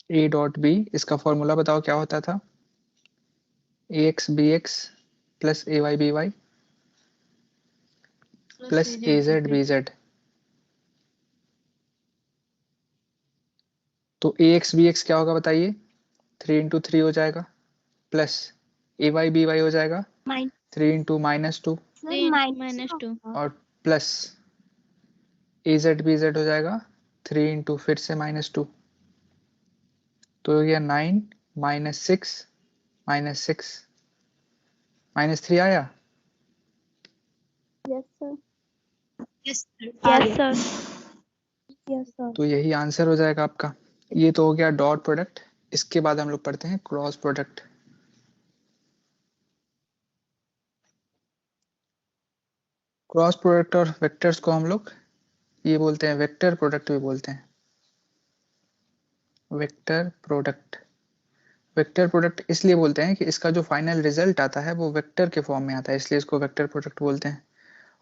ए dot B, इसका formula बताओ क्या होता था? ए x B x plus a Y B Y plus A Z B Z. तो ए एक्स बी एक्स क्या होगा बताइए? 3 × 3 हो जाएगा, plus a Y B Y हो जाएगा 3 × -2 -2 और प्लस ए जेड बी जेड हो जाएगा 3 × फिर से -2। तो ये 9 -6 -6 -3 आया। Yes sir. तो यही आंसर हो जाएगा आपका। ये तो हो गया डॉट प्रोडक्ट। इसके बाद हम लोग पढ़ते हैं क्रॉस प्रोडक्ट। क्रॉस प्रोडक्ट और वेक्टर्स को हम लोग ये बोलते हैं, वेक्टर प्रोडक्ट भी बोलते हैं। वेक्टर प्रोडक्ट, वेक्टर प्रोडक्ट इसलिए बोलते हैं कि इसका जो फाइनल रिजल्ट आता है वो वेक्टर के फॉर्म में आता है, इसलिए इसको वेक्टर प्रोडक्ट बोलते हैं।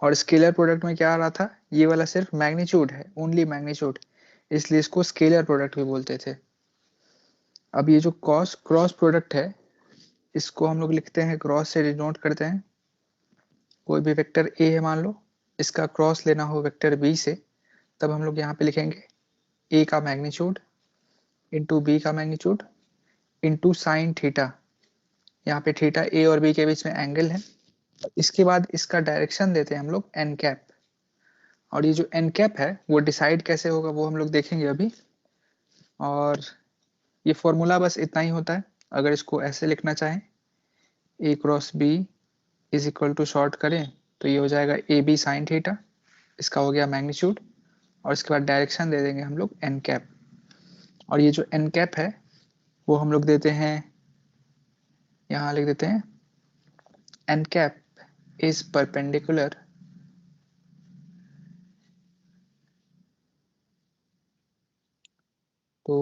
और स्केलर प्रोडक्ट में क्या आ रहा था? ये वाला सिर्फ मैग्नीट्यूड है, ओनली मैग्नीट्यूड, इसलिए इसको स्केलर प्रोडक्ट भी बोलते थे। अब ये जो क्रॉस प्रोडक्ट है, इसको हम लोग लिखते हैं, क्रॉस से डिनोट करते हैं। कोई भी वेक्टर ए है मान लो, इसका क्रॉस लेना हो वेक्टर बी से, तब हम लोग यहाँ पे लिखेंगे ए का मैग्नीट्यूड इंटू बी का मैग्नीट्यूड इंटू साइन थीटा। यहाँ पे थीटा ए और बी के बीच में एंगल है। इसके बाद इसका डायरेक्शन देते हैं हम लोग एन कैप। और ये जो एन कैप है वो डिसाइड कैसे होगा वो हम लोग देखेंगे अभी। और ये फॉर्मूला बस इतना ही होता है। अगर इसको ऐसे लिखना चाहें, A cross B is equal to short करें तो ये हो जाएगा ए बी साइन थीटा, इसका हो गया मैग्नीट्यूड। और इसके बाद डायरेक्शन दे देंगे हम लोग एन कैप। और ये जो एन कैप है वो हम लोग देते हैं, यहाँ लिख देते हैं n cap is perpendicular to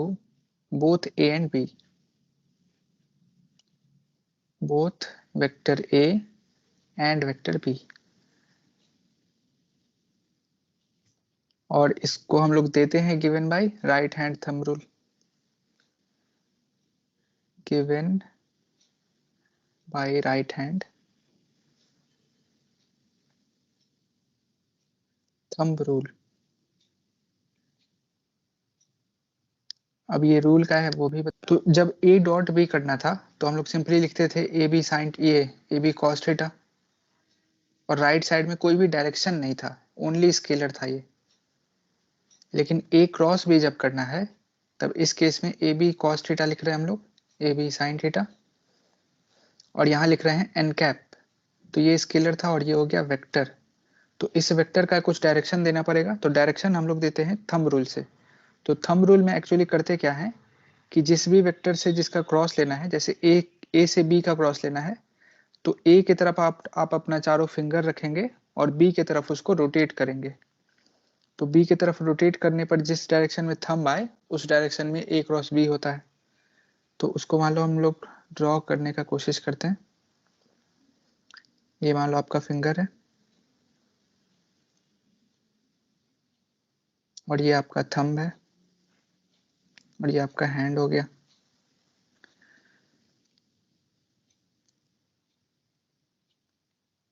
both A and B, both vector A and vector B। और इसको हम लोग देते हैं given by right hand thumb rule, given by right hand thumb rule. अब ये रूल का है वो भी तो जब ए डॉट बी करना था तो हम लोग सिंपली लिखते थे A B sine A B cos theta, और राइट साइड में कोई भी डायरेक्शन नहीं था, ओनली स्केलर था ये। लेकिन ए क्रॉस बी जब करना है तब इस केस में ए बी कॉस थीटा लिख रहे हैं हम लोग, ए बी साइन थीटा, और यहाँ लिख रहे हैं एन कैप। तो ये स्केलर था और ये हो गया वेक्टर। तो इस वेक्टर का कुछ डायरेक्शन देना पड़ेगा, तो डायरेक्शन हम लोग देते हैं थंब रूल से। तो थंब रूल में एक्चुअली करते क्या है कि जिस भी वेक्टर से जिसका क्रॉस लेना है, जैसे ए से बी का क्रॉस लेना है, तो ए की तरफ आप अपना चारों फिंगर रखेंगे और बी की तरफ उसको रोटेट करेंगे। तो बी की तरफ रोटेट करने पर जिस डायरेक्शन में थंब आए उस डायरेक्शन में ए क्रॉस बी होता है। तो उसको मान लो हम लोग ड्रॉ करने का कोशिश करते हैं। ये मान लो आपका फिंगर है और ये आपका थंब है और ये आपका हैंड हो गया।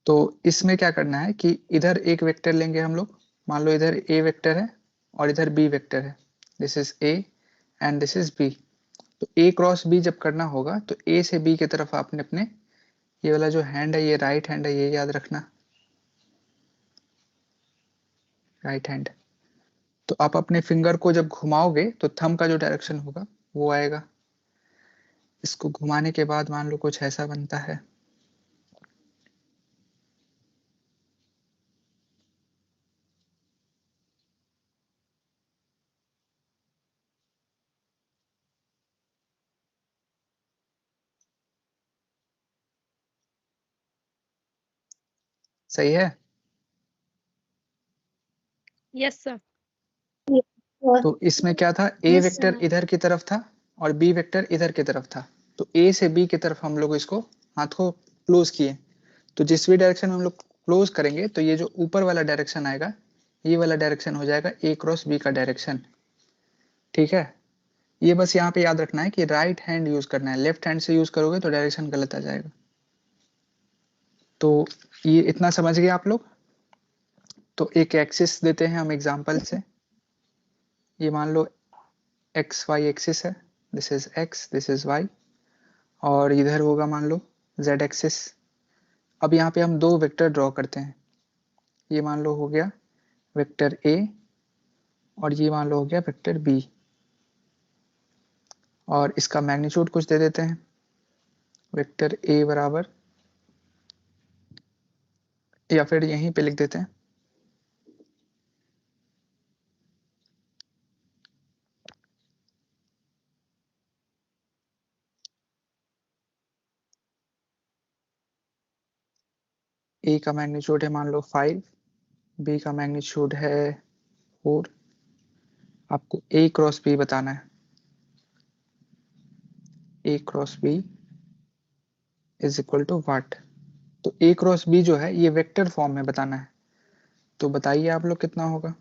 तो इसमें क्या करना है कि इधर एक वेक्टर लेंगे हम लोग, मान लो इधर ए वेक्टर है और इधर बी वेक्टर है, this is A and this is B. तो ए क्रॉस बी जब करना होगा तो ए से बी की तरफ आपने अपने ये वाला जो हैंड है, ये राइट हैंड है, ये याद रखना, राइट हैंड। तो आप अपने फिंगर को जब घुमाओगे तो थंब का जो डायरेक्शन होगा वो आएगा। इसको घुमाने के बाद मान लो कुछ ऐसा बनता है। सही है? Yes sir. तो इसमें क्या था, ए वेक्टर इधर की तरफ था और बी वेक्टर इधर की तरफ था। तो ए से बी की तरफ हम लोग इसको हाथ को क्लोज किए। तो जिस भी डायरेक्शन में हम लोग क्लोज करेंगे तो ये जो ऊपर वाला डायरेक्शन आएगा, ये वाला डायरेक्शन हो जाएगा ए क्रॉस बी का डायरेक्शन। ठीक है? ये बस यहाँ पे याद रखना है कि राइट हैंड यूज करना है, लेफ्ट हैंड से यूज करोगे तो डायरेक्शन गलत आ जाएगा। तो ये इतना समझ गए आप लोग। तो एक एक्सिस देते हैं हम एग्जांपल से। ये मान लो एक्स वाई एक्सिस है, this is X, this is Y, और इधर होगा मान लो जेड एक्सिस। अब यहाँ पे हम दो वेक्टर ड्रॉ करते हैं। ये मान लो हो गया वेक्टर ए और ये मान लो हो गया वेक्टर बी, और इसका मैग्नीट्यूड कुछ दे देते हैं। वेक्टर ए बराबर, या फिर यहीं पे लिख देते हैं ए का मैग्नीट्यूड है मान लो 5, बी का मैग्नीट्यूड है 4। आपको ए क्रॉस बी बताना है। A cross B is equal to what? तो ए क्रॉस बी जो है ये वेक्टर फॉर्म में बताना है। तो बताइए आप लोग कितना होगा।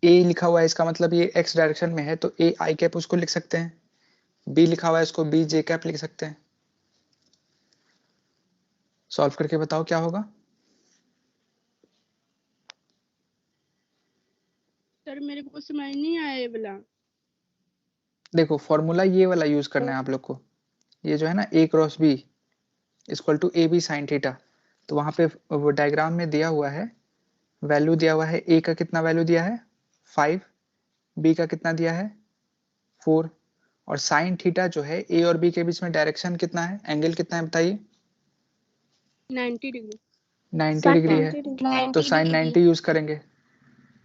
ए लिखा हुआ है इसका मतलब ये एक्स डायरेक्शन में है, तो ए आई कैप उसको लिख सकते हैं। बी लिखा हुआ है इसको बी जे कैप लिख सकते हैं। सॉल्व करके बताओ क्या होगा। सर मेरे को समझ नहीं आया ये वाला। देखो फॉर्मूला ये वाला यूज करना है आप लोग को। ये जो है ना A cross B equal to A B sine theta, तो वहां पे वो डायग्राम में दिया हुआ है, वैल्यू दिया हुआ है। ए का कितना वैल्यू दिया है 5, बी का कितना दिया है 4, और साइन थीटा जो है ए और बी के बीच में डायरेक्शन कितना है, एंगल कितना है बताइए। 90 डिग्री। 90 डिग्री है, तो साइन 90 यूज करेंगे।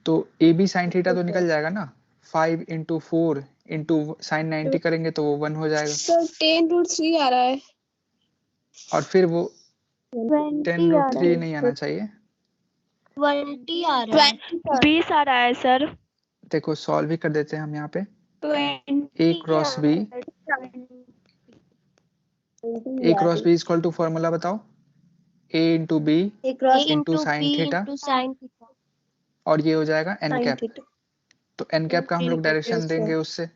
तो ए बी साइन थीटा तो निकल जाएगा ना, 5 इंटू 4 इंटू साइन 90 करेंगे तो वो 1 हो जाएगा। सर 10√3 आ रहा है। और फिर वो 10√3 नहीं आना चाहिए, 20 आ रहा है। 20 आ रहा है सर। देखो सॉल्व ही कर देते हैं हम यहाँ पे। A cross B, A cross B equal to formula बताओ, A into B into sine theta, और ये हो जाएगा एन कैप। तो एन कैप का हम लोग डायरेक्शन देंगे उससे,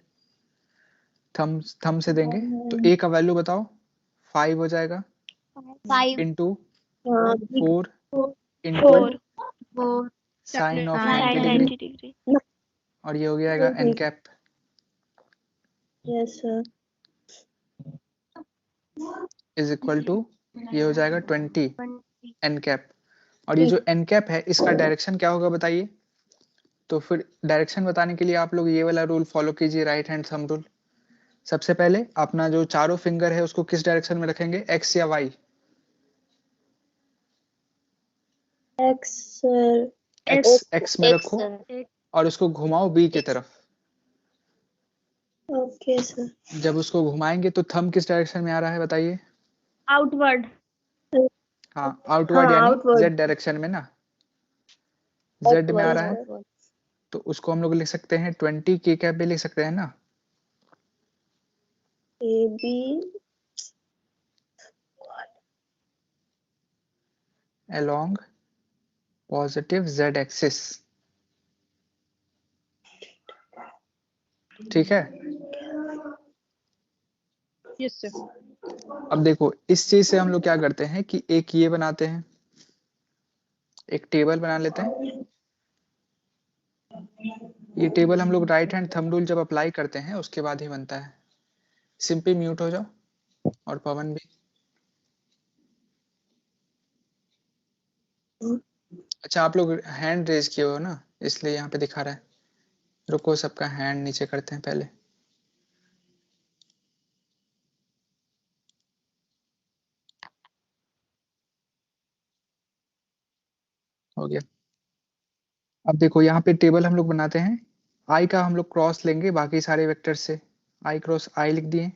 थम से देंगे। तो ए का वैल्यू बताओ 5 हो जाएगा, 5 into 4 4 into sine of sine 90 90 degree, degree. और ये हो जाएगा N cap. Yes sir is equal to ये हो जाएगा 20 एन कैप। और ये जो एन कैप है इसका डायरेक्शन क्या होगा बताइए। तो फिर डायरेक्शन बताने के लिए आप लोग ये वाला रूल फॉलो कीजिए, राइट हैंड थंब रूल। सबसे पहले अपना जो चारों फिंगर है उसको किस डायरेक्शन में रखेंगे, एक्स या वाई? एक्स सर एक्स में रखो और उसको घुमाओ बी की तरफ। Okay sir. जब उसको घुमाएंगे तो थंब किस डायरेक्शन में आ रहा है बताइए। आउटवर्ड। हाँ आउटवर्ड, यानी outward. जेड डायरेक्शन में ना, जेड में आ रहा है। तो उसको हम लोग लिख सकते हैं 20 के कैप भी लिख सकते हैं ना, A B along positive Z axis. ठीक है। Yes sir. अब देखो इस चीज से हम लोग क्या करते हैं कि एक ये बनाते हैं, एक टेबल बना लेते हैं। ये टेबल हम लोग राइट हैंड थंब रूल जब अप्लाई करते हैं उसके बाद ही बनता है। सिंपली म्यूट हो जाओ, और पवन भी। अच्छा आप लोग हैंड रेज किए हो ना, इसलिए यहाँ पे दिखा रहा है। रुको सबका हैंड नीचे करते हैं पहले। हो गया। अब देखो यहाँ पे टेबल हम लोग बनाते हैं। आई का हम लोग क्रॉस लेंगे बाकी सारे वेक्टर से। आई क्रॉस आई लिख दिए,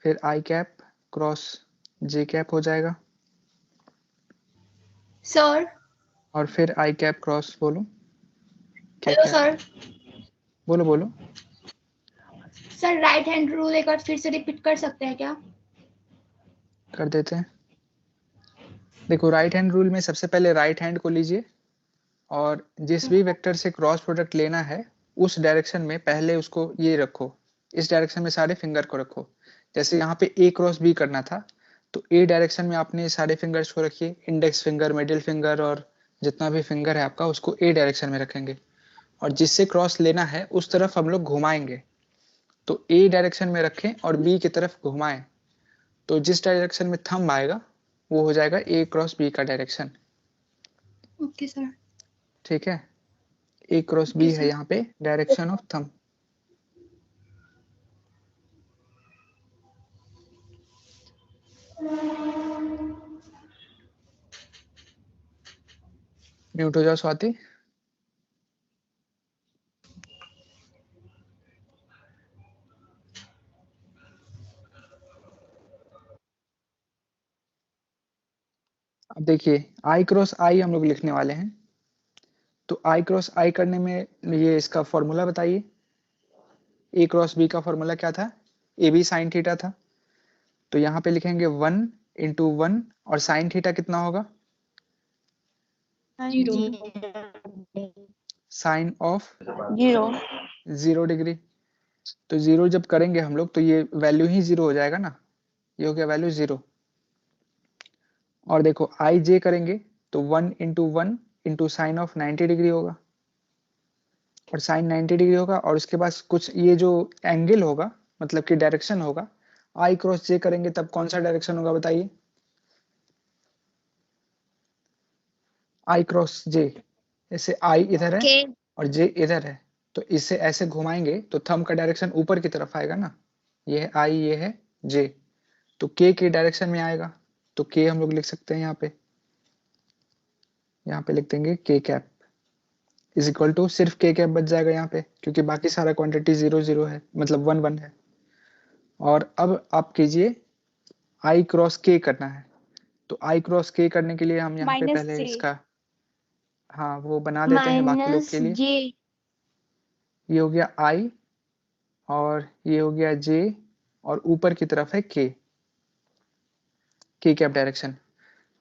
फिर आई कैप क्रॉस जे कैप हो जाएगा, सर। और फिर आई कैप क्रॉस बोलो क्या हेलो क्या सर। बोलो बोलो। सर राइट हैंड रूल एक बार फिर से रिपीट कर सकते हैं क्या? कर देते हैं। देखो राइट हैंड रूल में सबसे पहले राइट हैंड को लीजिए, और जिस भी वेक्टर से क्रॉस प्रोडक्ट लेना है उस डायरेक्शन में पहले उसको ये रखो, इस डायरेक्शन में सारे फिंगर को रखो। जैसे यहाँ पे ए क्रॉस बी करना था, तो ए डायरेक्शन में आपने सारे फिंगर्स को रखिए, इंडेक्स फिंगर, मिडिल फिंगर और जितना भी फिंगर है आपका उसको ए डायरेक्शन में रखेंगे, और जिससे क्रॉस लेना है उस तरफ हम लोग घुमाएंगे। तो ए डायरेक्शन में रखें और बी की तरफ घुमाएं, तो जिस डायरेक्शन में थंब आएगा वो हो जाएगा ए क्रॉस बी का डायरेक्शन। Okay sir. ठीक है, ए क्रॉस बी है यहाँ पे डायरेक्शन ऑफ थंब। म्यूट हो जाओ स्वाति। अब देखिए आई क्रॉस आई हम लोग लिखने वाले हैं, तो आई क्रॉस आई करने में ये इसका फॉर्मूला बताइए। ए क्रॉस बी का फॉर्मूला क्या था? ए बी साइन थीटा था। तो यहाँ पे लिखेंगे 1 इंटू 1 और साइन थीटा कितना होगा? Sine of 0 degree. तो 0 जब करेंगे हम लोग तो ये वैल्यू ही 0 हो जाएगा ना, ये हो गया वैल्यू 0। और देखो आई जे करेंगे तो 1 into 1 into sine of 90 degree होगा, और साइन 90 डिग्री होगा, और उसके बाद कुछ ये जो एंगल होगा मतलब कि डायरेक्शन होगा, आई क्रॉस जे करेंगे तब कौन सा डायरेक्शन होगा बताइए? आई क्रॉस जे, जैसे आई इधर है और जे इधर है, तो इसे ऐसे घुमाएंगे तो थंब का डायरेक्शन ऊपर की तरफ आएगा ना, ये है आई, ये है जे, तो के डायरेक्शन में आएगा। तो के हम लोग लिख सकते हैं यहाँ पे लिख देंगे के कैप इज इक्वल टू, सिर्फ के कैप बच जाएगा यहाँ पे क्योंकि बाकी सारा क्वांटिटी 0 0 है, मतलब 1 1 है। और अब आप कीजिए आई क्रॉस के करना है, तो आई क्रॉस के करने के लिए हम यहाँ पे पहले इसका हाँ वो बना देते हैं बाकी लोग के लिए। ये हो गया आई और ये हो गया जे, और ऊपर की तरफ है के कैप डायरेक्शन।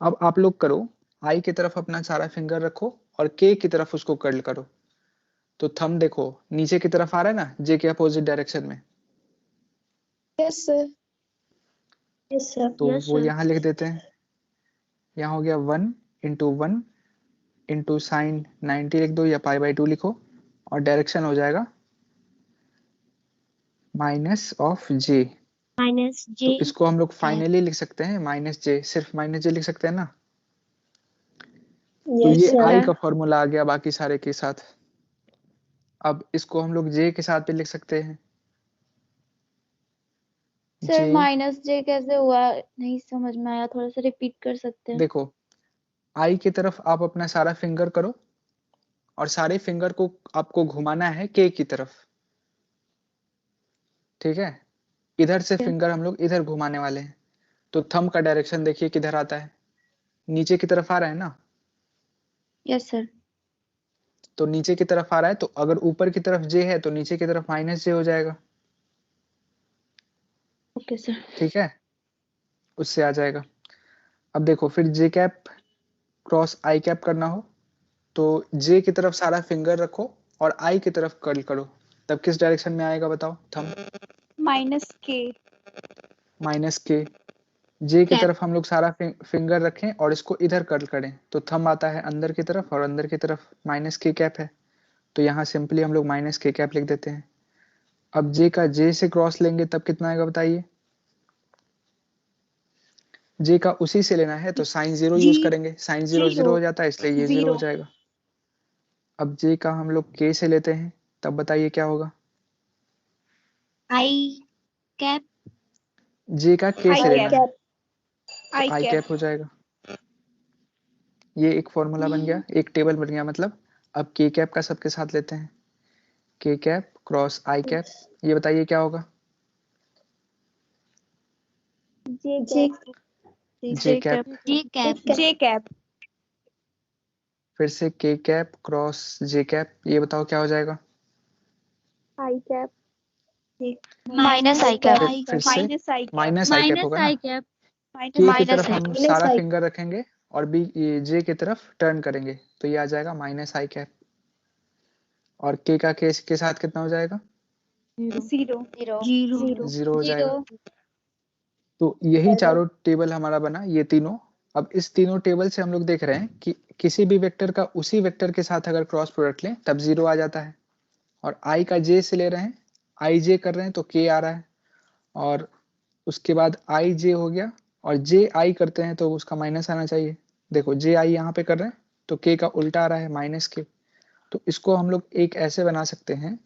अब आप लोग करो, आई की तरफ अपना सारा फिंगर रखो और के की तरफ उसको कर्ल करो, तो थंब देखो नीचे की तरफ आ रहा है ना, जे के अपोजिट डायरेक्शन में। Yes sir. Yes sir. तो वो यहाँ लिख देते हैं, यहाँ हो गया 1 इंटू 1 इंटू साइन 90 लिख दो या π/2 लिखो, और डायरेक्शन हो जाएगा माइनस ऑफ जे। तो इसको हम लोग फाइनली लिख सकते हैं माइनस जे, सिर्फ माइनस जे लिख सकते हैं ना। तो ये आई का फॉर्मूला आ गया बाकी सारे के साथ। अब इसको हम लोग जे के साथ भी लिख सकते हैं। सर माइनस जे कैसे हुआ, नहीं समझ में आया, थोड़ा सा रिपीट कर सकते हैं? देखो आई की तरफ आप अपना सारा फिंगर करो और सारे फिंगर को आपको घुमाना है के की तरफ, ठीक है। इधर से फिंगर हम लोग इधर घुमाने वाले हैं, तो थंब का डायरेक्शन देखिए किधर आता है, नीचे की तरफ आ रहा है ना। Yes sir. तो नीचे की तरफ आ रहा है, तो अगर ऊपर की तरफ जे है तो नीचे की तरफ माइनस जे हो जाएगा। Okay sir. ठीक है, उससे आ जाएगा। अब देखो फिर जे कैप क्रॉस आई कैप करना हो तो जे की तरफ सारा फिंगर रखो और आई की तरफ कर्ल करो, तब किस डायरेक्शन में आएगा बताओ? थंब माइनस के। माइनस के। जे की तरफ हम लोग सारा फिंगर रखें और इसको इधर कर्ल करें तो थंब आता है अंदर की तरफ, और अंदर की तरफ माइनस के कैप है, तो यहाँ सिंपली हम लोग माइनस के कैप लिख देते हैं। अब जे का जे से क्रॉस लेंगे तब कितना आएगा बताइए? जे का उसी से लेना है तो साइन 0 यूज करेंगे, साइन 0 0 हो जाता है इसलिए ये 0 हो जाएगा। अब जे का हम लोग के से लेते हैं तब बताइए क्या होगा? आई कैप। जे का के से लेना है तो आई कैप कैप हो जाएगा। ये एक फॉर्मूला बन गया, एक टेबल बन गया मतलब। अब के कैप का सबके साथ लेते हैं, के कैप क्रॉस आई कैप, ये बताइए क्या होगा? जे कैप। फिर से के कैप क्रॉस जे कैप, ये बताओ क्या हो जाएगा? आई कैप माइनस आई कैप। फिर से माइनस आई कैप होगा ना। के की तरफ हम सारा फिंगर रखेंगे और बी जे की तरफ टर्न करेंगे तो ये आ जाएगा माइनस आई कैप। और k का के साथ कितना हो जाएगा? 0 0 0 हो जाएगा। तो यही चारों टेबल हमारा बना, ये तीनों। अब इस तीनों टेबल से हम लोग देख रहे हैं कि किसी भी वेक्टर का उसी वेक्टर के साथ अगर क्रॉस प्रोडक्ट लें तब 0 आ जाता है। और i का j से ले रहे हैं, i j कर रहे हैं तो k आ रहा है। और उसके बाद i j हो गया और j i करते हैं तो उसका माइनस आना चाहिए। देखो j i यहाँ पे कर रहे हैं तो k का उल्टा आ रहा है, माइनस k। तो इसको हम लोग एक ऐसे बना सकते हैं,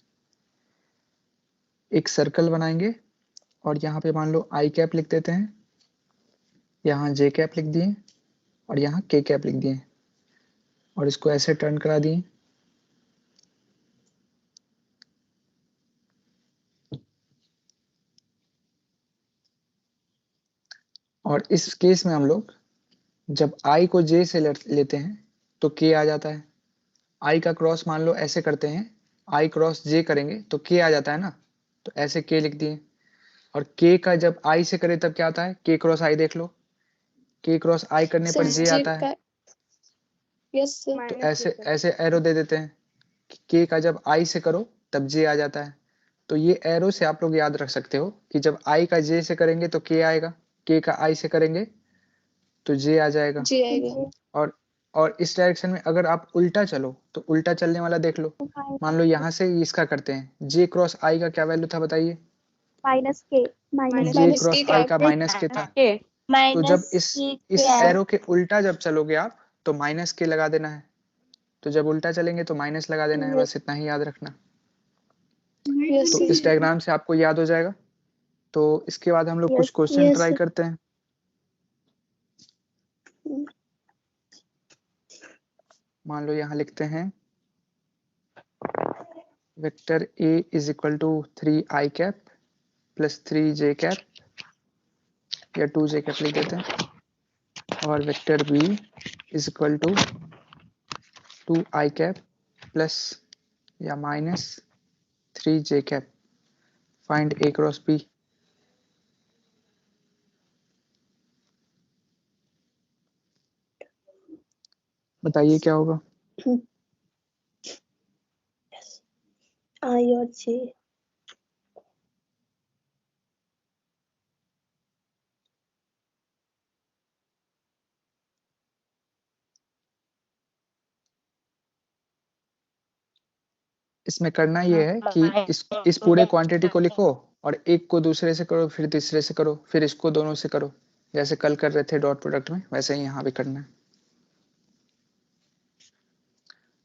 एक सर्कल बनाएंगे और यहाँ पे मान लो i कैप लिख देते हैं, यहाँ j कैप लिख दिए और यहाँ k कैप लिख दिए और इसको ऐसे टर्न करा दिए। और इस केस में हम लोग जब i को j से लेते हैं तो k आ जाता है। i का क्रॉस मान लो ऐसे करते हैं, i क्रॉस j करेंगे तो k आ जाता है ना, तो ऐसे k लिख दिए। और k का जब i से करे तब क्या आता है, k क्रॉस i देख लो, k क्रॉस i करने पर j आता है। तो ऐसे ऐसे एरो दे देते हैं कि k का जब i से करो तब j आ जाता है। तो ये एरो से आप लोग याद रख सकते हो कि जब i का j से करेंगे तो k आएगा, k का i से करेंगे तो j आ जाएगा। और इस डायरेक्शन में अगर आप उल्टा चलो तो उल्टा चलने वाला देख लो। मान लो यहाँ से इसका करते हैं, j क्रॉस i का क्या वैल्यू था बताइए? Minus k j cross i का माइनस k था। तो जब इस एरो के उल्टा जब चलोगे आप तो माइनस के लगा देना है। तो जब उल्टा चलेंगे तो माइनस लगा देना है, बस इतना ही याद रखना। तो इस डायग्राम से आपको याद हो जाएगा। तो इसके बाद हम लोग कुछ क्वेश्चन ट्राई करते हैं। मान लो यहाँ लिखते हैं vector a is equal to 3i cap plus 3j cap या 2j कैप लिख देते हैं। और vector b is equal to 2i cap plus या minus 3j cap. Find a cross b। बताइए क्या होगा? I और J। इसमें करना ये है कि इस पूरे क्वांटिटी को लिखो और एक को दूसरे से करो, फिर तीसरे से करो, फिर इसको दोनों से करो। जैसे कल कर रहे थे डॉट प्रोडक्ट में, वैसे ही यहाँ भी करना है।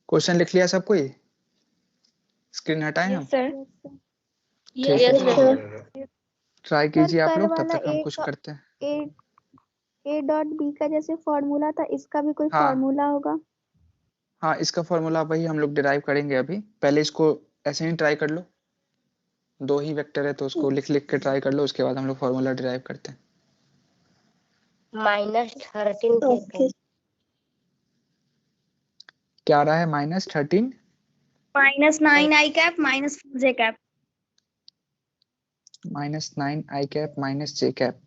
क्वेश्चन लिख लिया सब कोई? स्क्रीन हटाएं हम? ठीक है, ट्राई कीजिए आप लोग, तब तक हम कुछ करते हैं। a डॉट b का जैसे फॉर्मूला था, इसका भी कोई हाँ फॉर्मूला होगा? हाँ, इसका फॉर्मूला वही हम लोग डिराइव करेंगे अभी। पहले इसको ऐसे ही ट्राई कर लो, दो ही वेक्टर है तो उसको लिख लिख के ट्राई कर लो, उसके बाद हम लोग फॉर्मूला डिराइव करते हैं। -13 क्या आ रहा है? -13 -9i cap -4j cap -9i cap -j cap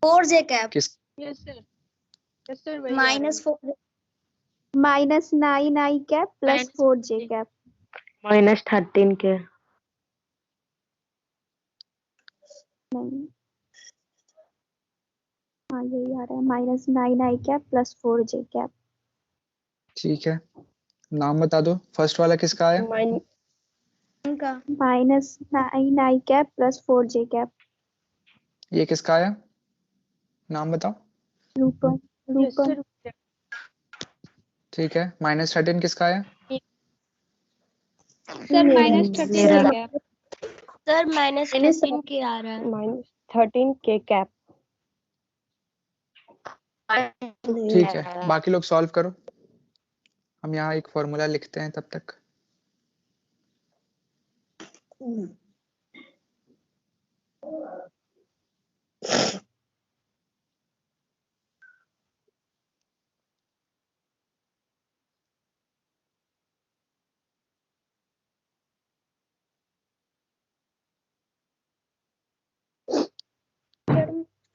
4j cap किस? -4 -9i cap plus 4j cap -13 के। नहीं, हाँ यही आ रहा है -9i cap plus 4j cap. ठीक है, नाम बता दो। फर्स्ट वाला किसका आया? -9i cap plus 4j cap. ये किसका आया? नाम बताओ। रूपम। ठीक है, -13 किसका आया? Sir -13 cap. सर -13 के आ रहा है। -13 के कैप। ठीक है, बाकी लोग सॉल्व करो, हम यहाँ एक फॉर्मूला लिखते हैं तब तक।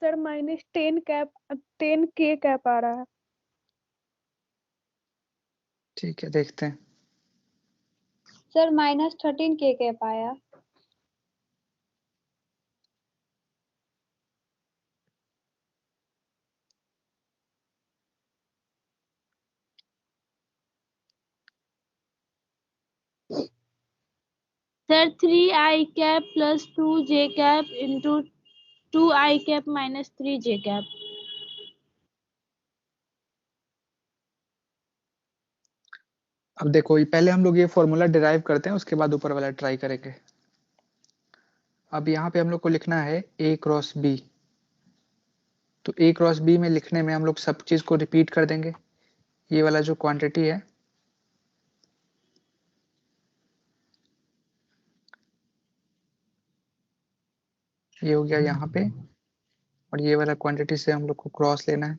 सर -10 के कैप आ रहा है। ठीक है, देखते हैं। सर -13 के कैप आया। Sir 3i cap plus 2j cap into 2i cap minus 3j cap. अब देखो, ये पहले हम लोग ये फॉर्मूला डिराइव करते हैं, उसके बाद ऊपर वाला ट्राई करेंगे। अब यहाँ पे हम लोग को लिखना है a क्रॉस b। तो a क्रॉस b में लिखने में हम लोग सब चीज को रिपीट कर देंगे। ये वाला जो क्वांटिटी है ये हो गया यहाँ पे, और ये वाला क्वांटिटी से हम लोग को क्रॉस लेना है।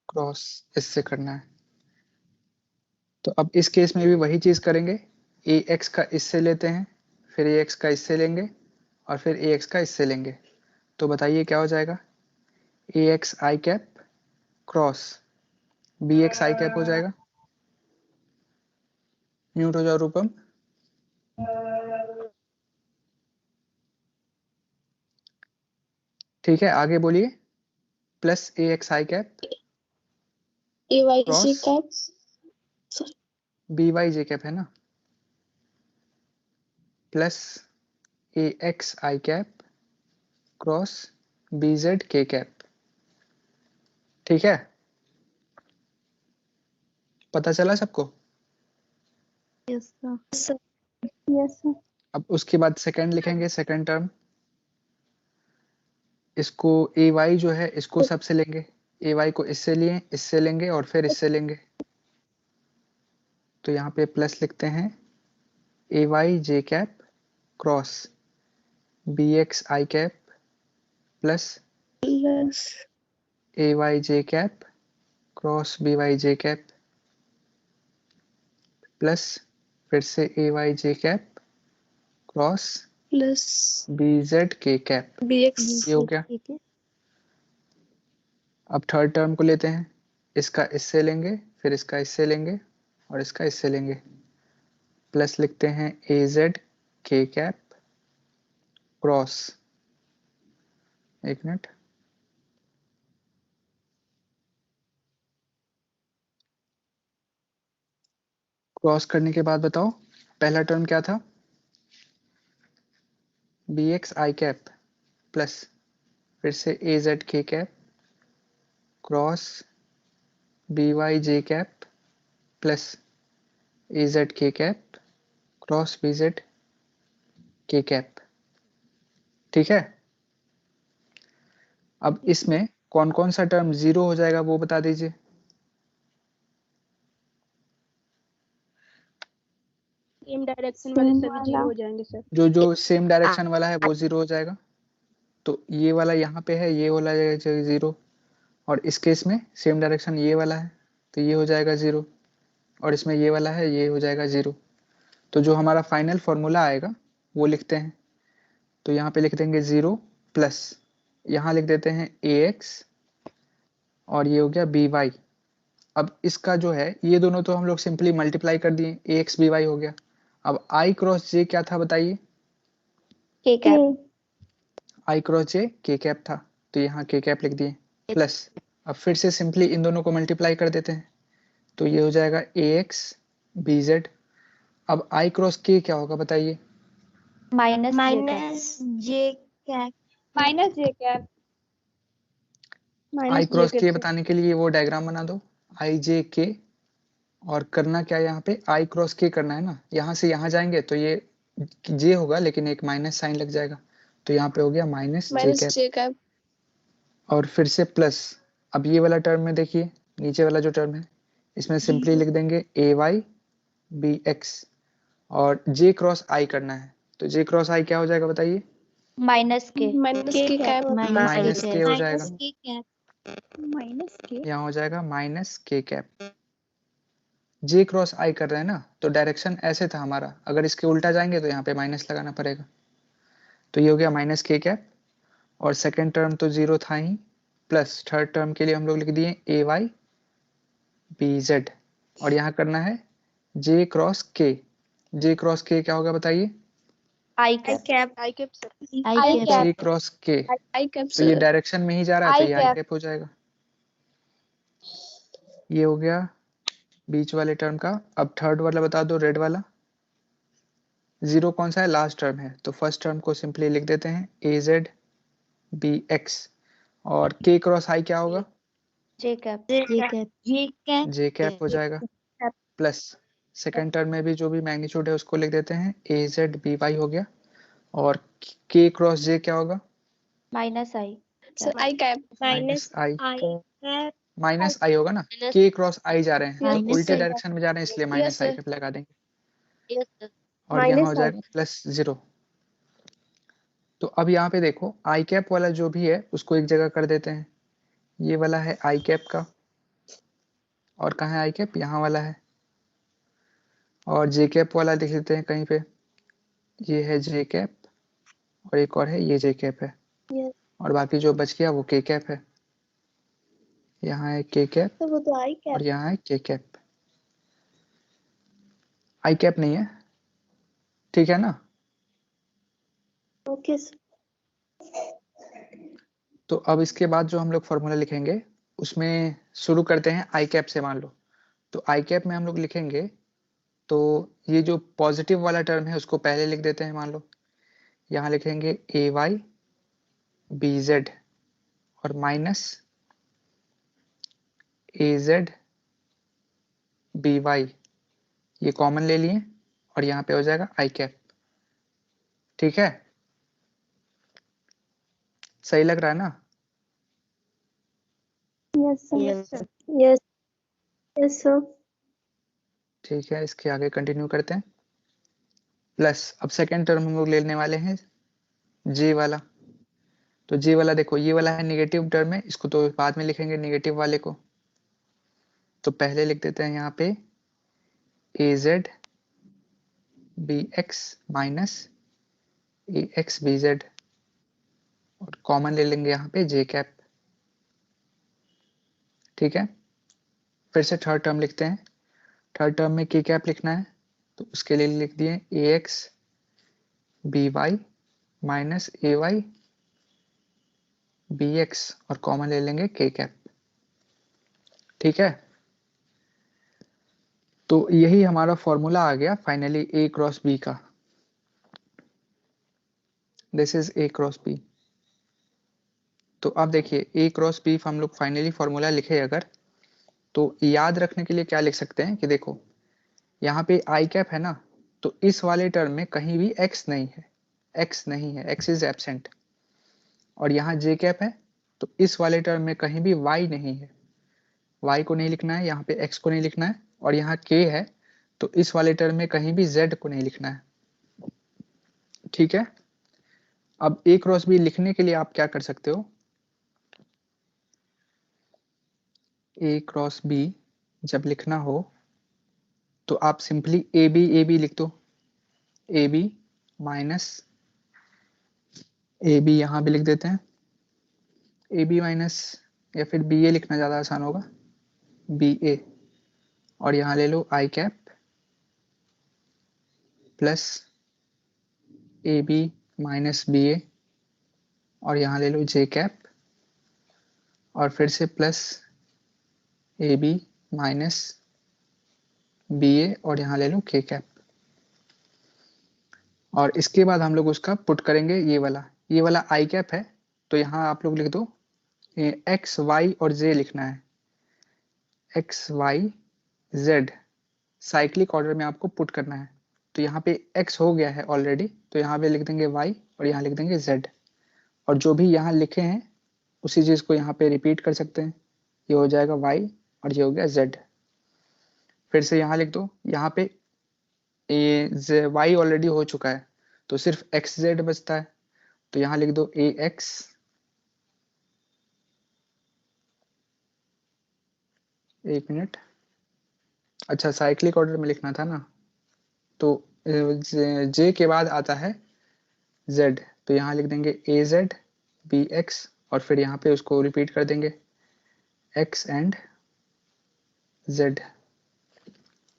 क्रॉस इससे करना है। तो अब इस केस में भी वही चीज करेंगे। ax का इससे लेते हैं, फिर ax का इससे लेंगे, और फिर ax का इससे लेंगे। तो बताइए क्या हो जाएगा। ax i cap cross bx i cap हो जाएगा। म्यूट हो जाओ रूपम। ठीक है, आगे बोलिए। Plus ax i cap AYJ cap by j cap है ना, plus ax i cap cross bz k cap. ठीक है, पता चला सबको। Yes sir. Yes sir. अब उसके बाद सेकंड लिखेंगे, सेकंड टर्म। इसको ay जो है इसको सबसे लेंगे, ay को इससे लिए, इससे लेंगे और फिर इससे लेंगे। तो यहाँ पे प्लस लिखते हैं ay j cap cross bx i cap plus ay j cap cross by j cap plus फिर से ay j cap cross plus bz k cap. BX ये हो गया। ठीक है। अब थर्ड टर्म को लेते हैं, इसका इससे लेंगे, फिर इसका इससे लेंगे और इसका इससे लेंगे। प्लस लिखते हैं az k कैप क्रॉस, एक मिनट, क्रॉस करने के बाद बताओ पहला टर्म क्या था। bx i कैप प्लस फिर से az k cap cross by j cap plus az k cap cross bz k cap. ठीक है, अब इसमें कौन कौन सा टर्म जीरो हो जाएगा वो बता दीजिए। सेम डायरेक्शन वाले सेम सभी वाला। जीरो हो जाएंगे सर। जो सेम डायरेक्शन वाला है वो जीरो हो जाएगा। तो ये वाला यहाँ पे है, ये वाला जीरो, और इस केस में सेम डायरेक्शन ये वाला है तो ये हो जाएगा जीरो, और इसमें ये वाला है ये हो जाएगा जीरो। तो जो हमारा फाइनल फॉर्मूला आएगा वो लिखते हैं। तो यहाँ पे लिख देंगे जीरो प्लस, यहाँ लिख देते हैं ax और ये हो गया by। अब इसका जो है ये दोनों तो हम लोग सिंपली मल्टीप्लाई कर दिए, ax by हो गया। अब i क्रॉस j क्या था बताइए। के cap. i cross j k cap था, तो यहाँ k कैप लिख दिए प्लस। अब फिर से सिंपली इन दोनों को मल्टीप्लाई कर देते हैं, तो ये हो जाएगा ax bz। अब i क्रॉस k क्या होगा बताइए। Minus J cap minus J cap. i cross k बताने के लिए वो डायग्राम बना दो, i j k, और करना क्या है यहाँ पे i क्रॉस k करना है ना। यहाँ से यहाँ जाएंगे तो ये j होगा लेकिन एक माइनस साइन लग जाएगा, तो यहाँ पे हो गया माइनस जे कैप और फिर से प्लस। अब ये वाला टर्म में देखिए, नीचे वाला जो टर्म है इसमें सिंपली लिख देंगे ay bx, और j क्रॉस i करना है, तो j क्रॉस i क्या हो जाएगा बताइए। माइनस के कैप माइनस k हो जाएगा, के कैप माइनस के। यहाँ हो जाएगा माइनस k कैप। जे क्रॉस आई कर रहे हैं ना, तो डायरेक्शन ऐसे था हमारा, अगर इसके उल्टा जाएंगे तो यहाँ पे माइनस लगाना पड़ेगा। तो ये हो गया माइनस के कैप, और सेकेंड टर्म तो जीरो था ही, प्लस थर्ड टर्म के लिए हम लोग लिख दिए ए वाई बी जेड, और यहाँ करना है जे क्रॉस के। जे क्रॉस के क्या होगा बताइए? आई cap I cap sir. I cap J cross के, आई कैप तो ये सर। डायरेक्शन में ही जा रहा है, तो आई ये आई कैप। कैप हो जाएगा। ये हो गया बीच वाले टर्म का। अब थर्ड वाला बता दो, रेड वाला। जीरो कौन सा है? लास्ट टर्म है, तो फर्स्ट टर्म को सिंपली लिख देते हैं ए जेड बी एक्स, और के क्रॉस आई क्या होगा? जे कैप जे कैप जे कैप हो जाएगा, प्लस सेकेंड टर्म में भी जो भी मैग्नीट्यूड है उसको लिख देते हैं ए जेड बी वाई हो गया, और के क्रॉस जे क्या होगा? Minus i sir i cap. Minus i, cap minus i होगा ना, के क्रॉस आई जा रहे हैं तो माइनस उल्टे आई। डायरेक्शन में जा रहे हैं, इसलिए माइनस आई sir. कैप लगा देंगे, और यहाँ हो जाएगा प्लस जीरो। तो अब यहाँ पे देखो आई कैप वाला जो भी है उसको एक जगह कर देते हैं, ये वाला है आई कैप का, और कहाँ है आई कैप? यहाँ वाला है, और जे कैप वाला लिख देते हैं कहीं पे, ये है जे कैप, और एक और है ये जे कैप है, और बाकी जो बच गया वो के कैप है। यहाँ है के कैप, तो वो तो आई कैप। और यहाँ है के कैप। आई कैप नहीं है, ठीक है ना? ओके तो अब इसके बाद जो हम लोग फॉर्मूला लिखेंगे उसमें शुरू करते हैं आई कैप से। मान लो तो आई कैप में हम लोग लिखेंगे, तो ये जो पॉजिटिव वाला टर्म है उसको पहले लिख देते हैं। मान लो यहाँ लिखेंगे ए वाई बी जेड, और माइनस ए जेड बी वाई, ये कॉमन ले लिए, और यहाँ पे हो जाएगा आई कैप। ठीक है, सही लग रहा है ना? Yes yes sir. Yes yes sir. ठीक है, इसके आगे कंटिन्यू करते हैं। प्लस अब सेकेंड टर्म हम लोग लेने वाले हैं जे वाला। तो जे वाला देखो, ये वाला है निगेटिव टर्म है, इसको तो बाद में लिखेंगे निगेटिव वाले को। तो पहले लिख देते हैं यहाँ पे ए जेड बी एक्स माइनस ए एक्स बी जेड, और कॉमन ले लेंगे यहाँ पे जे कैप। ठीक है, फिर से थर्ड टर्म लिखते हैं। थर्ड टर्म में के कैप लिखना है, तो उसके लिए लिख दिए ए एक्स बी वाई माइनस ए वाई बी एक्स, और कॉमन ले लेंगे के कैप। ठीक है, तो यही हमारा फॉर्मूला आ गया फाइनली ए क्रॉस बी का। This is A cross B. तो अब देखिए ए क्रॉस बी हम लोग फाइनली फॉर्मूला लिखे अगर, तो याद रखने के लिए क्या लिख सकते हैं कि देखो यहाँ पे आई कैप है ना, तो इस वाले टर्म में कहीं भी एक्स नहीं है, एक्स नहीं है, एक्स इज एब्सेंट। और यहाँ जे कैप है, तो इस वाले टर्म में कहीं भी वाई नहीं है, वाई को नहीं लिखना है, यहाँ पे एक्स को नहीं लिखना है। और यहाँ के है, तो इस वाले टर्म में कहीं भी जेड को नहीं लिखना है। ठीक है, अब ए क्रॉस बी लिखने के लिए आप क्या कर सकते हो? ए क्रॉस बी जब लिखना हो तो आप सिंपली ए बी लिख दो, A B minus A B, यहाँ भी लिख देते हैं ए बी माइनस, या फिर बी ए लिखना ज़्यादा आसान होगा, बी ए, और यहाँ ले लो i cap plus a B minus b a, और यहाँ ले लो जे कैप, और फिर से plus a B minus b a, और यहाँ ले लो के कैप। और इसके बाद हम लोग उसका पुट करेंगे, ये वाला आई कैप है, तो यहाँ आप लोग लिख दो एक्स वाई और जे लिखना है, X Y Z cyclic order में आपको पुट करना है। तो यहाँ पे x हो गया है ऑलरेडी, तो यहाँ पे लिख देंगे y, और यहाँ लिख देंगे z, और जो भी यहाँ लिखे हैं उसी चीज़ को यहाँ पे रिपीट कर सकते हैं। ये हो जाएगा y, और ये हो गया z। फिर से यहाँ लिख दो, यहाँ पे ये y ऑलरेडी हो चुका है, तो सिर्फ xz बचता है, तो यहाँ लिख दो ax एक मिनट, अच्छा साइक्लिक ऑर्डर में लिखना था ना, तो जे के बाद आता है z, तो यहाँ लिख देंगे az bx और फिर यहाँ पे उसको रिपीट कर देंगे x एंड z।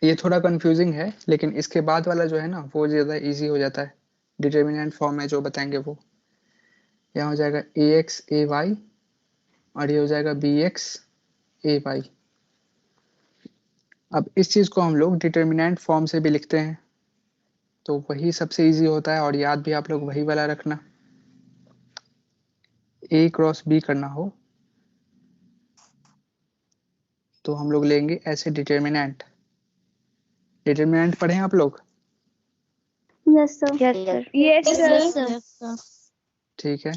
ये थोड़ा कंफ्यूजिंग है, लेकिन इसके बाद वाला जो है ना वो ज़्यादा इजी हो जाता है। डिटर्मिनेंट फॉर्म में जो बताएंगे वो यहाँ हो जाएगा ax ay और ये हो जाएगा bx ay। अब इस चीज़ को हम लोग डिटर्मिनेंट फॉर्म से भी लिखते हैं, तो वही सबसे इजी होता है और याद भी आप लोग वही वाला रखना। a क्रॉस b करना हो तो हम लोग लेंगे ऐसे डिटर्मिनेंट। डिटर्मिनेंट पढ़े हैं आप लोग? Yes sir. Yes sir. Yes sir. Yes, sir. ठीक है,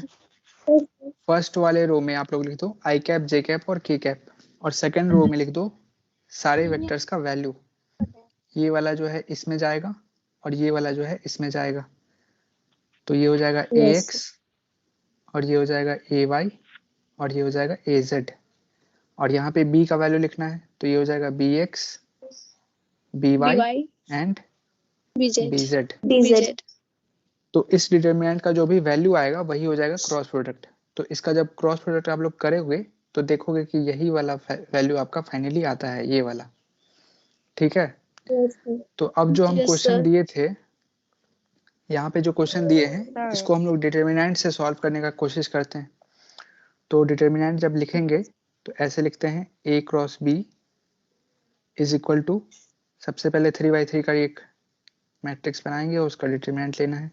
फर्स्ट वाले रो में आप लोग लिख दो आई कैप जे कैप और के कैप, और सेकंड रो में लिख दो सारे वेक्टर्स का वैल्यू। ये वाला जो है इसमें जाएगा और ये वाला जो है इसमें जाएगा, तो ये हो जाएगा ax और ये हो जाएगा ay और ये हो जाएगा az, और यहाँ पे b का वैल्यू लिखना है, तो ये हो जाएगा bx by एंड bz। तो इस डिटर्मिनेंट का जो भी वैल्यू आएगा वही हो जाएगा क्रॉस प्रोडक्ट। तो इसका जब क्रॉस प्रोडक्ट आप लोग करोगे तो देखोगे कि यही वाला वैल्यू आपका फाइनली आता है, ये वाला। ठीक है, तो अब जो हम क्वेश्चन दिए थे, यहाँ पे जो क्वेश्चन दिए हैं इसको हम लोग डिटर्मिनेंट से सॉल्व करने का कोशिश करते हैं। तो डिटर्मिनेंट जब लिखेंगे तो ऐसे लिखते हैं a cross b is equal to, सबसे पहले 3x3 का एक मैट्रिक्स बनाएंगे और उसका डिटर्मिनेंट लेना है।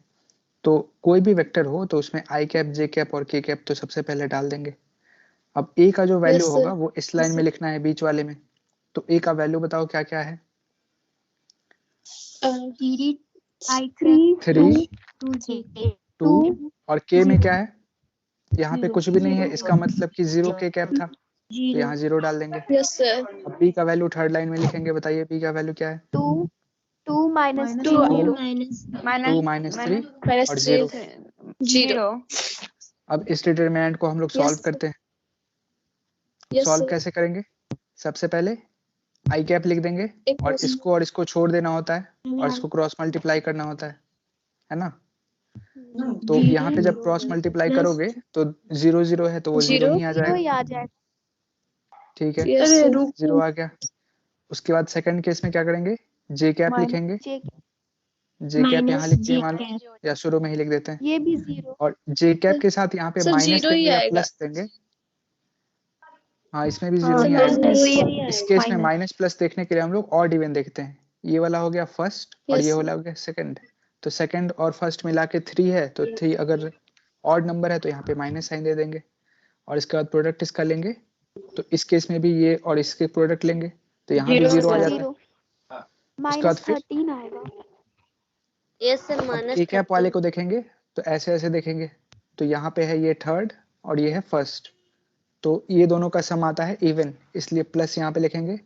तो कोई भी वेक्टर हो तो उसमें आई कैप जे कैप और के कैप तो सबसे पहले डाल देंगे। अब a का जो वैल्यू होगा वो इस लाइन में लिखना है बीच वाले में। तो a का वैल्यू बताओ क्या क्या है? 3 2 और k में क्या है? यहाँ पे कुछ भी नहीं है, इसका मतलब कि 0 k कैप था, तो यहाँ 0 डाल देंगे। अब b का वैल्यू थर्ड लाइन में लिखेंगे, बताइए b का वैल्यू क्या है? 2 minus 2 0 माइनस 3 और 0। अब इस डिटर्मिनेंट को हम लोग सॉल्व करते हैं। सॉल्व कैसे करेंगे? सबसे पहले आई कैप लिख देंगे और इसको छोड़ देना होता है और इसको क्रॉस मल्टीप्लाई करना होता है ना। तो यहाँ पे जब क्रॉस मल्टीप्लाई करोगे तो 0 0 है तो वो 0 ही आ जाएगा। ठीक है, 0 आ गया। उसके बाद सेकंड केस में क्या करेंगे? जे कैप लिखेंगे। जे कैप यहाँ लिखते हैं मान लो, या शुरू में ही लिख देते हैं। ये भी 0 और जे कैप के साथ यहाँ पे माइनस देंगे या प्लस देंगे। हाँ, इसमें भी 0 ही आएगा। इस केस में माइनस प्लस देखने के लिए हम लोग ऑड इवन देखते हैं। ये वाला हो गया फर्स्ट और ये वाला हो गया सेकंड। तो सेकंड और फर्स्ट मिला के 3 है, तो 3 अगर ऑड नंबर है तो यहाँ पे माइनस साइन दे देंगे। और इसके बाद प्रोडक्ट इसका लेंगे, तो इस केस में भी ये और इसके प्रोडक्ट लेंगे, तो यहाँ भी 0 आ जाता है। उसके बाद फिर 13 आएगा। के कैप वाले को देखेंगे तो ऐसे ऐसे देखेंगे, तो यहाँ पे है ये थर्ड और ये है फर्स्ट, तो ये दोनों का सम आता है इवन, इसलिए प्लस यहाँ पे लिखेंगे,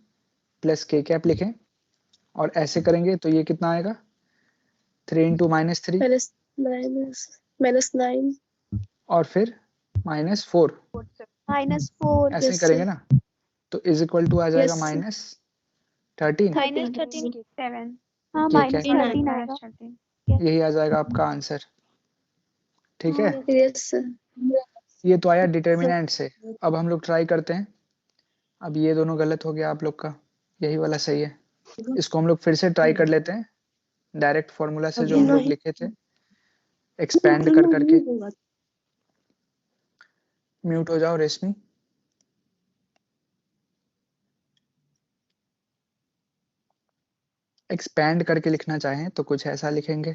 प्लस के कैप लिखें और ऐसे करेंगे तो ये कितना आएगा? 3 इंटू माइनस 3 माइनस 9 और फिर -4 ऐसे करेंगे ना, तो इज इक्वल टू आ जाएगा -13। हाँ ठीक है, -13 आएगा। यही आ जाएगा आपका आंसर। ठीक है, ये तो आया डिटर्मिनेंट से। अब हम लोग ट्राई करते हैं। अब ये दोनों गलत हो गया आप लोग का, यही वाला सही है। इसको हम लोग फिर से ट्राई कर लेते हैं डायरेक्ट फॉर्मूला से जो हम लोग लिखे थे, एक्सपैंड कर करके। म्यूट हो जाओ रेशमी। एक्सपैंड करके लिखना चाहें तो कुछ ऐसा लिखेंगे,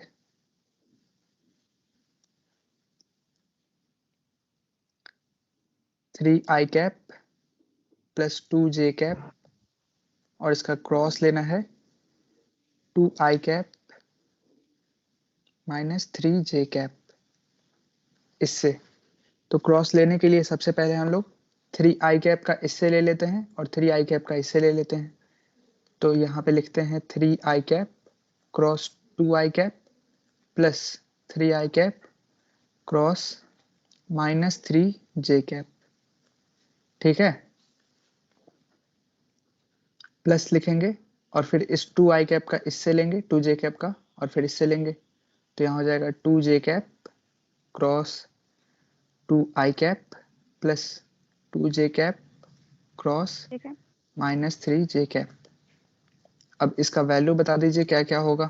थ्री आई कैप प्लस 2 जे कैप और इसका क्रॉस लेना है 2 आई कैप माइनस 3 जे कैप इससे। तो क्रॉस लेने के लिए सबसे पहले हम लोग 3 आई कैप का इससे ले लेते हैं और 3 आई कैप का इससे ले लेते हैं। तो यहाँ पे लिखते हैं 3 I cap cross 2 I cap plus 3 I cap cross -3 J cap. ठीक है, प्लस लिखेंगे और फिर इस 2i कैप का इससे लेंगे 2j कैप का और फिर इससे लेंगे, तो यहाँ हो जाएगा 2j cap cross 2i cap plus 2j cap cross ठीक है माइनस 3j कैप। अब इसका वैल्यू बता दीजिए क्या क्या होगा।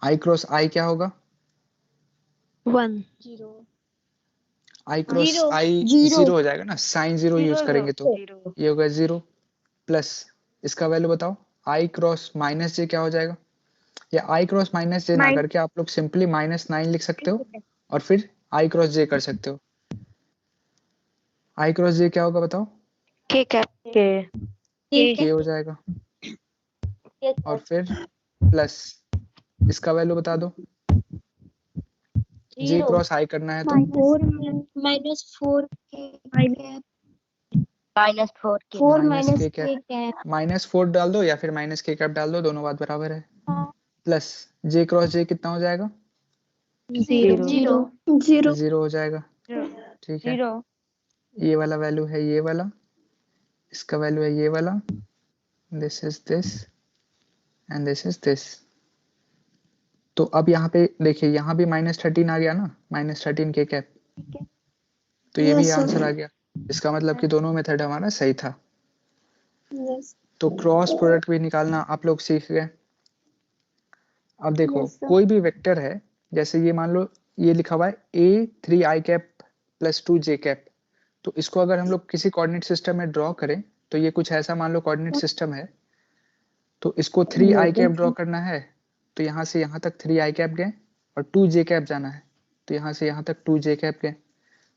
i क्रॉस i क्या होगा? 1 i cross Zero. i Zero. 0 हो जाएगा ना, साइन 0 यूज करेंगे तो 0 ये होगा 0 प्लस इसका वैल्यू बताओ i क्रॉस माइनस j क्या हो जाएगा, या i क्रॉस माइनस j ना Nine. करके आप लोग सिंपली -9 लिख सकते हो और फिर i क्रॉस j कर सकते हो। i क्रॉस j क्या होगा बताओ? के कैप के k हो जाएगा और फिर प्लस इसका वैल्यू बता दो, j क्रॉस i करना है तो -4 -k कैप -4 डाल दो या फिर -k कैप डाल दो, दोनों बात बराबर है। प्लस j क्रॉस j कितना हो जाएगा? 0 हो जाएगा। ठीक है, ये वाला वैल्यू है ये वाला, इसका वैल्यू है ये वाला, this is this and this is this. तो अब यहाँ पे देखिए यहाँ भी -13 आ गया ना, -13 k कैप, तो ये भी आंसर आ गया। इसका मतलब कि दोनों मेथड हमारा सही था। तो क्रॉस प्रोडक्ट भी निकालना आप लोग सीख गए। अब देखो कोई भी वेक्टर है, जैसे ये मान लो ये लिखा हुआ है a 3i cap plus 2j cap, तो इसको अगर हम लोग किसी कोऑर्डिनेट सिस्टम में ड्रॉ करें तो ये कुछ ऐसा मान लो कोऑर्डिनेट सिस्टम है, तो इसको 3i कैप ड्रॉ करना है तो यहाँ से यहाँ तक 3i कैप गए और 2j कैप जाना है तो यहाँ से यहाँ तक 2j कैप गए,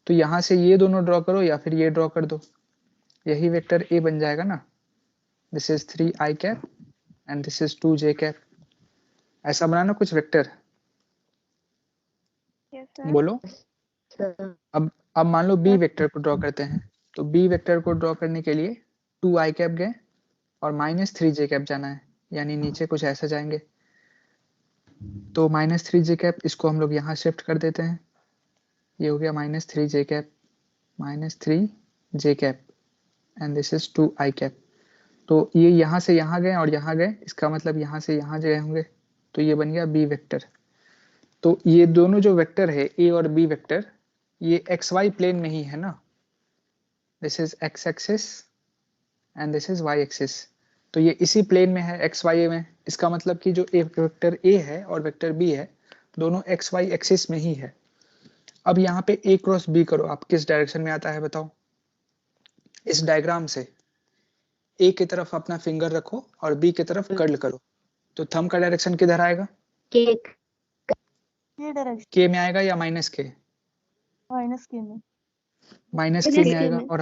तो यहाँ से ये दोनों ड्रॉ करो या फिर ये ड्रॉ कर दो, यही वेक्टर a बन जाएगा ना। This is 3i cap and this is 2j cap. ऐसा बनाना कुछ वेक्टर। Yes, sir. बोलो। अब मान लो बी वेक्टर को ड्रॉ करते हैं, तो बी वेक्टर को ड्रॉ करने के लिए 2i कैप गए और -3j कैप जाना है, यानी नीचे कुछ ऐसा जाएंगे, तो -3j कैप इसको हम लोग यहाँ शिफ्ट कर देते हैं, ये हो गया -3j cap -3j cap and this is 2i cap. तो ये यहाँ से यहाँ गए और यहाँ गए, इसका मतलब यहाँ से यहाँ गए होंगे, तो ये बन गया बी वेक्टर। तो ये दोनों जो वेक्टर है ए और बी वेक्टर, ये XY प्लेन में ही है ना, this is x axis and this is y axis, तो ये इसी प्लेन में है XY में। इसका मतलब कि जो एक वेक्टर a है और वेक्टर b है दोनों XY एक्सिस में ही है। अब यहाँ पे a क्रॉस b करो, आप किस डायरेक्शन में आता है बताओ। इस डायग्राम से a की तरफ अपना फिंगर रखो और b की तरफ कर्ल करो, तो थंब का डायरेक्शन किधर आएगा? k में आएगा या -k? -k में आएगा, और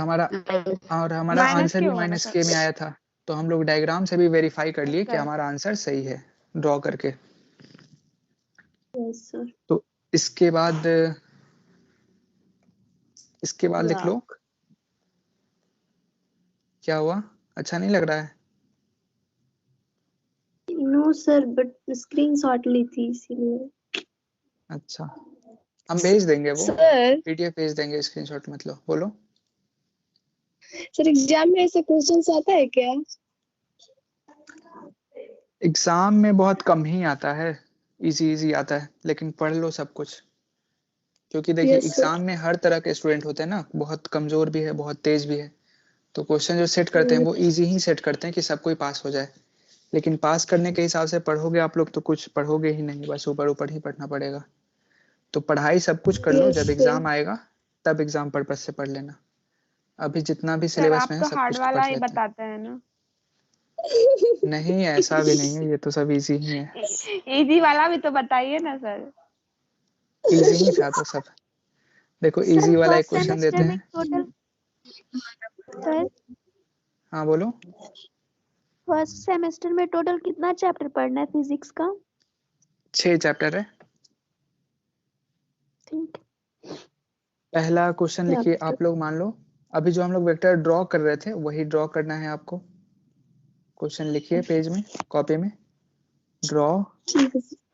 हमारा आंसर भी -k में आया था, तो हम लोग डायग्राम से भी वेरीफाई कर लिए कि हमारा आंसर सही है ड्रॉ करके। तो इसके बाद लिख लो। क्या हुआ, अच्छा नहीं लग रहा है? नो सर, बट स्क्रीनशॉट ली थी इसीलिए। अच्छा, हम भेज देंगे, वो सर पीडीएफ भेज देंगे, स्क्रीनशॉट मत लो। बोलो। सर एग्जाम में ऐसे क्वेश्चंस आता है क्या? एग्जाम में बहुत कम ही आता है, इजी आता है, लेकिन पढ़ लो सब कुछ, क्योंकि देखिए एग्जाम में हर तरह के स्टूडेंट होते हैं ना, बहुत कमजोर भी है बहुत तेज भी है, तो क्वेश्चन जो सेट करते हैं वो इजी ही सेट करते हैं कि सब कोई पास हो जाए, लेकिन पास करने के हिसाब से पढ़ोगे आप लोग तो कुछ पढ़ोगे ही नहीं, बस ऊपर ऊपर ही पढ़ना पड़ेगा। तो पढ़ाई सब कुछ कर लो, जब एग्जाम आएगा तब एग्जाम पर्पस से पढ़ लेना। अभी जितना भी सर सिलेबस आप में है तो सब हार्ड कुछ वाला पढ़ ही लेते हैं। बताते हैं ना। नहीं ऐसा भी नहीं है, ये तो सब इजी ही है। इजी वाला भी तो बताइए ना सर। इजी ही था तो सब। देखो इजी वाला एक क्वेश्चन देते हैं। सर हाँ बोलो। फर्स्ट सेमेस्टर में टोटल कितना चैप्टर पढ़ना है फिजिक्स का? 6 चैप्टर है। ठीक। पहला क्वेश्चन लिखिए आप लोग, मान लो अभी जो हम लोग वेक्टर ड्रॉ कर रहे थे वही ड्रॉ करना है आपको। क्वेश्चन लिखिए पेज में, कॉपी में, draw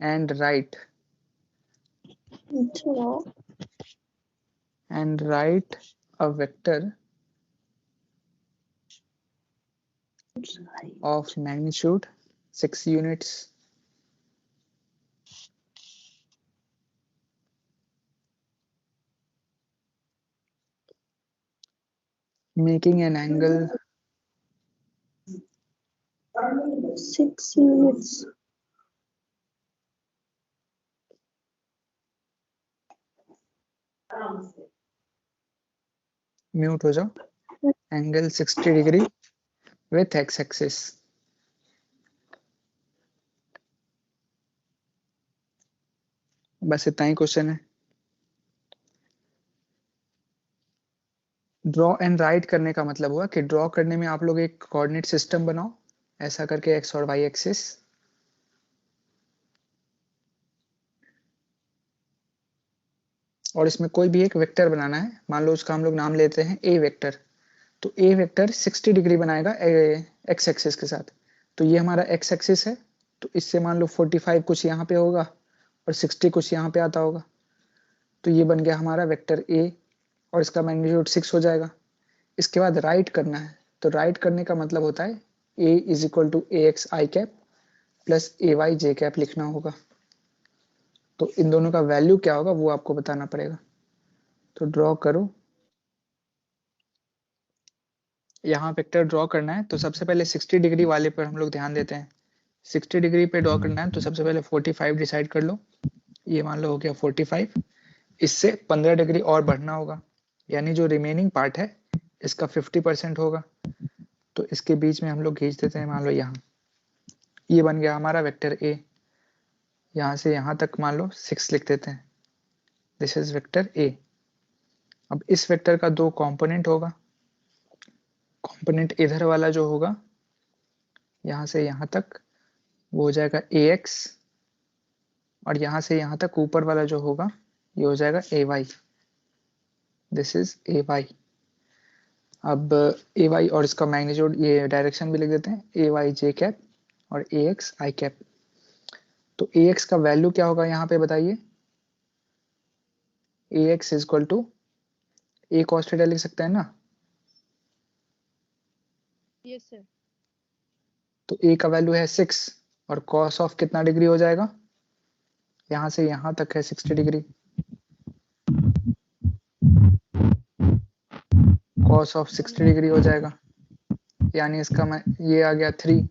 and right a vector of magnitude 6 units. Making an angle 6 units. Mute हो जाओ. Angle 60 degree with x axis. बस इतना ही क्वेश्चन है. ड्रॉ एंड राइट करने का मतलब हुआ कि ड्रॉ करने में आप लोग एक कोऑर्डिनेट सिस्टम बनाओ ऐसा करके एक्स और वाई एक्सिस. और इसमें कोई भी एक वेक्टर बनाना है. मान लो उसका हम लोग नाम लेते हैं ए वेक्टर. तो ए वेक्टर 60 डिग्री बनाएगा एक्स एक्सिस के साथ. तो ये हमारा एक्स एक्सिस है. तो इससे मान लो 45 कुछ यहाँ पे होगा और 60 कुछ यहाँ पे आता होगा. तो ये बन गया हमारा वेक्टर ए और इसका मैग्नीट्यूड 6 हो जाएगा. इसके बाद राइट करना है. तो राइट करने का मतलब होता है a is equal to a x i cap plus a y j cap लिखना होगा. तो इन दोनों का वैल्यू क्या होगा वो आपको बताना पड़ेगा. तो ड्रॉ करो. यहाँ वेक्टर ड्रॉ करना है तो सबसे पहले 60 डिग्री वाले पर हम लोग ध्यान देते हैं. 60 डिग्री पे ड्रॉ करना है तो सबसे पहले 45 डिसाइड कर लो. ये मान लो हो गया 45. इससे 15 डिग्री और बढ़ना होगा. यानी जो रिमेनिंग पार्ट है इसका 50% होगा. तो इसके बीच में हम लोग खींच देते हैं. मान लो यहाँ ये बन गया हमारा वेक्टर ए. यहाँ से यहाँ तक मान लो 6 लिख देते हैं. This is vector A. अब इस वेक्टर का 2 कंपोनेंट होगा. कंपोनेंट इधर वाला जो होगा यहाँ से यहाँ तक वो हो जाएगा ए एक्स और यहाँ से यहाँ तक ऊपर वाला जो होगा ये हो जाएगा a y. This is a y. अब ए वाई और इसका मैग्नीट्यूड ये डायरेक्शन भी लिख देते हैं. ए वाई जे कैप और ए एक्स आई कैप. तो ए एक्स का वैल्यू क्या होगा यहाँ पे बताइए. A x is equal to a cos theta लिख सकते हैं ना. Yes sir. तो ए का वैल्यू है 6 और कॉस ऑफ कितना डिग्री हो जाएगा. यहाँ से यहाँ तक है 60 डिग्री. कॉस ऑफ 60 डिग्री हो जाएगा. यानी इसका मैं ये आ गया 3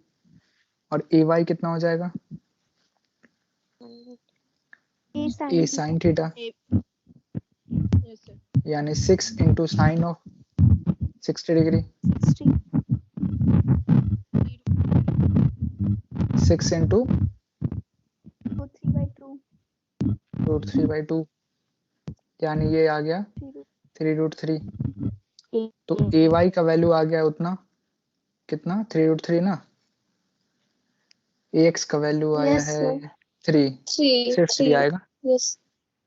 और ए वाई कितना हो जाएगा. ए साइन थीटा. Yes sir. यानी 6 into sine of 60 degree. 6 into √3/2 यानी ये आ गया 3√3. तो ए वाई का वैल्यू आ गया उतना कितना 3√3 ना. ए एक्स का वैल्यू आया Yes, है sir. 3. सिर्फ 3 आएगा. Yes.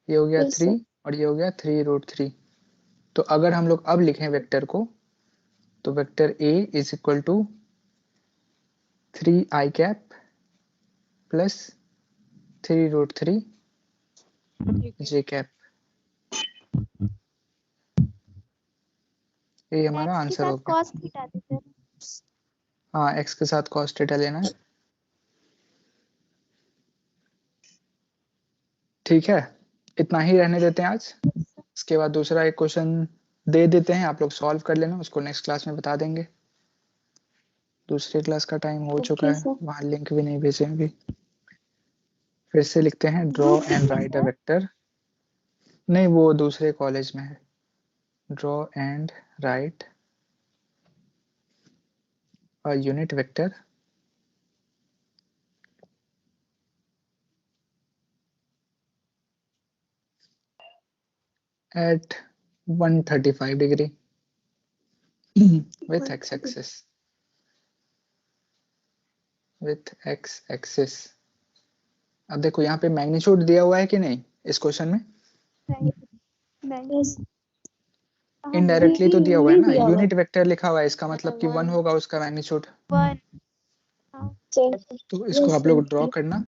ये हो गया Yes, 3 sir. और ये हो गया 3√3. तो अगर हम लोग अब लिखें वेक्टर को तो vector A is equal to 3 I cap plus 3√3 J cap. ये हमारा आंसर हो गया. cos थीटा देते हैं. हाँ एक्स के साथ cos थीटा लेना है. ठीक है इतना ही रहने देते हैं आज. इसके बाद दूसरा एक क्वेश्चन दे देते हैं. आप लोग सॉल्व कर लेना. उसको नेक्स्ट क्लास में बता देंगे. दूसरी क्लास का टाइम हो चुका है. sir. वहाँ लिंक भी नहीं भेजे अभी. फिर से लिखते हैं draw and right a vector. नहीं वो दूसरे कॉलेज में है. Draw and right a unit vector at 135 degree with x-axis. अब देखो यहाँ पे मैग्नीट्यूड दिया हुआ है कि नहीं इस क्वेश्चन में. Yes. इनडायरेक्टली तो दिया हुआ है ना. दिया हुआ है. यूनिट वेक्टर लिखा हुआ है इसका मतलब कि 1 होगा उसका मैग्नीट्यूड. वन. तो इसको आप लोग ड्रॉ करना.